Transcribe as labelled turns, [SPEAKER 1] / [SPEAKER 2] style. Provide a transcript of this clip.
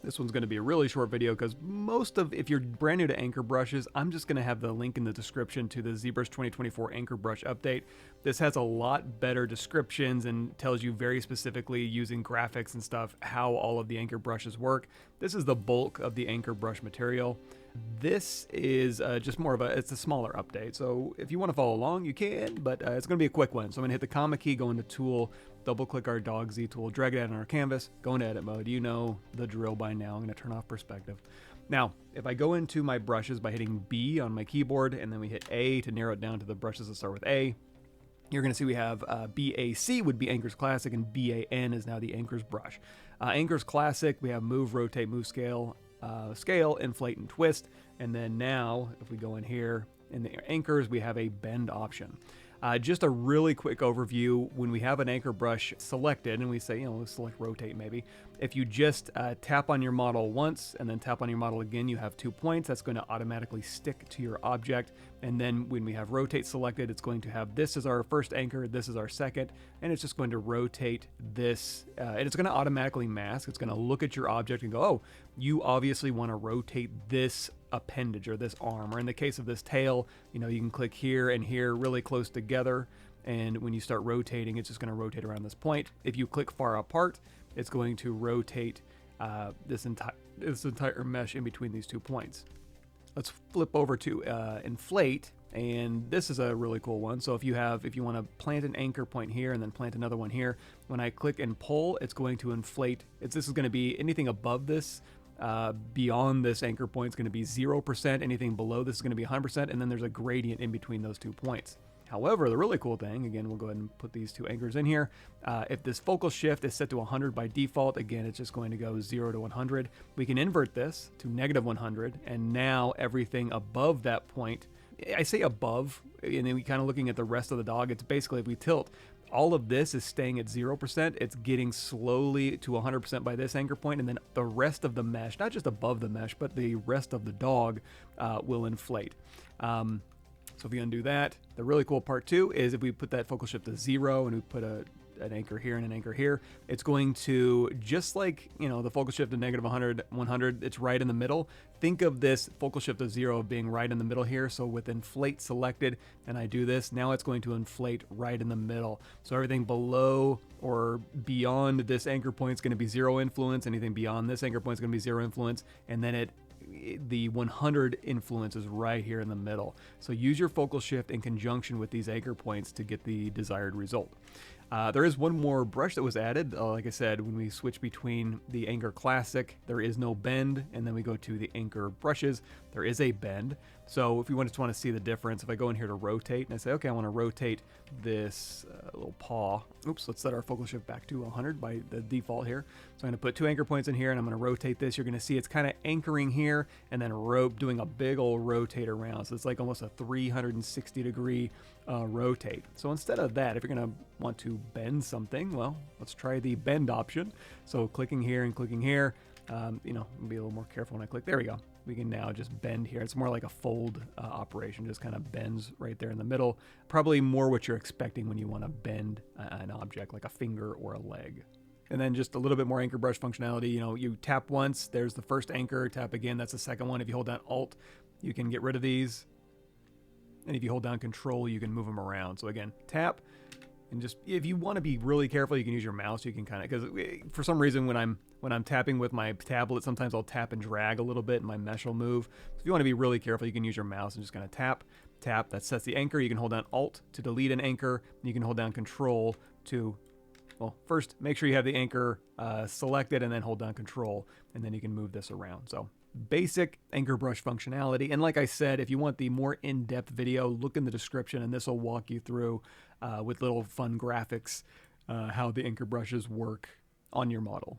[SPEAKER 1] This one's going to be a really short video because if you're brand new to anchor brushes, I'm just going to have the link in the description to the ZBrush 2024 anchor brush update. This has a lot better descriptions and tells you very specifically using graphics and stuff how all of the anchor brushes work. This is the bulk of the anchor brush material. This is just more of it's a smaller update. So if you want to follow along, you can, but it's going to be a quick one. So I'm going to hit the comma key, go into tool, double click our dog Z tool, drag it out on our canvas, go into edit mode. You know the drill by now. I'm going to turn off perspective. Now, if I go into my brushes by hitting B on my keyboard, and then we hit A to narrow it down to the brushes that start with A, you're going to see we have BAC would be Anchor's Classic, and BAN is now the Anchor's brush. Anchor's Classic, we have move, rotate, move, scale, inflate, and twist. And then now, if we go in here, in the anchors, we have a bend option. Just a really quick overview. When we have an anchor brush selected and we say, let's select rotate maybe. If you just tap on your model once and then tap on your model again, you have 2 points. That's going to automatically stick to your object. And then when we have rotate selected, it's going to have this as our first anchor, this is our second, and it's just going to rotate this, and it's going to automatically mask. It's going to look at your object and go, oh, you obviously want to rotate this appendage or this arm, or in the case of this tail, you can click here and here really close together, and when you start rotating, it's just going to rotate around this point. If you click far apart, it's going to rotate this entire mesh in between these 2 points. Let's flip over to Inflate, and this is a really cool one. So if you want to plant an anchor point here and then plant another one here, when I click and pull, it's going to inflate. This is going to be anything above this. Beyond this anchor point is going to be 0%, anything below this is going to be 100%, and then there's a gradient in between those 2 points. However, the really cool thing, again, we'll go ahead and put these 2 anchors in here. If this focal shift is set to 100 by default, again, it's just going to go 0 to 100. We can invert this to -100, and now everything above that point, I say above, and then we kind of looking at the rest of the dog, it's basically if we tilt, all of this is staying at 0%. It's getting slowly to 100% by this anchor point, and then the rest of the mesh, not just above the mesh, but the rest of the dog will inflate. So if you undo that, the really cool part too is if we put that focal shift to 0 and we put an anchor here and an anchor here, it's going to, just like the focal shift to -100, 100, it's right in the middle. Think of this focal shift to 0 being right in the middle here. So with inflate selected, and I do this, now it's going to inflate right in the middle. So everything below or beyond this anchor point is going to be 0 influence. Anything beyond this anchor point is going to be 0 influence, and then the 100 influence is right here in the middle. So use your focal shift in conjunction with these anchor points to get the desired result. There is one more brush that was added. Like I said, when we switch between the Anchor Classic, there is no bend, and then we go to the Anchor Brushes, there is a bend. So if you just want to see the difference, if I go in here to rotate, and I say, okay, I want to rotate this little paw. Oops, let's set our focal shift back to 100 by the default here. So I'm going to put 2 anchor points in here, and I'm going to rotate this. You're going to see it's kind of anchoring here, and then doing a big old rotate around. So it's like almost a 360-degree rotate. So instead of that, if you're going to want to bend something, well, let's try the bend option. So clicking here and clicking here, be a little more careful when I click. There we go. We can now just bend here. It's more like a fold operation, just kind of bends right there in the middle. Probably more what you're expecting when you want to bend an object like a finger or a leg. And then just a little bit more anchor brush functionality. You tap once, there's the first anchor, tap again, that's the second one. If you hold down Alt, you can get rid of these. And if you hold down Control, you can move them around. So again, tap, and just, if you want to be really careful, you can use your mouse. You can kind of, because for some reason when I'm tapping with my tablet, sometimes I'll tap and drag a little bit and my mesh will move. So if you want to be really careful, you can use your mouse and just kind of tap, that sets the anchor. You can hold down Alt to delete an anchor. You can hold down Control to, well, first make sure you have the anchor selected, and then hold down Control, and then you can move this around. So basic anchor brush functionality. And like I said, if you want the more in-depth video, look in the description, and this will walk you through with little fun graphics how the anchor brushes work on your model.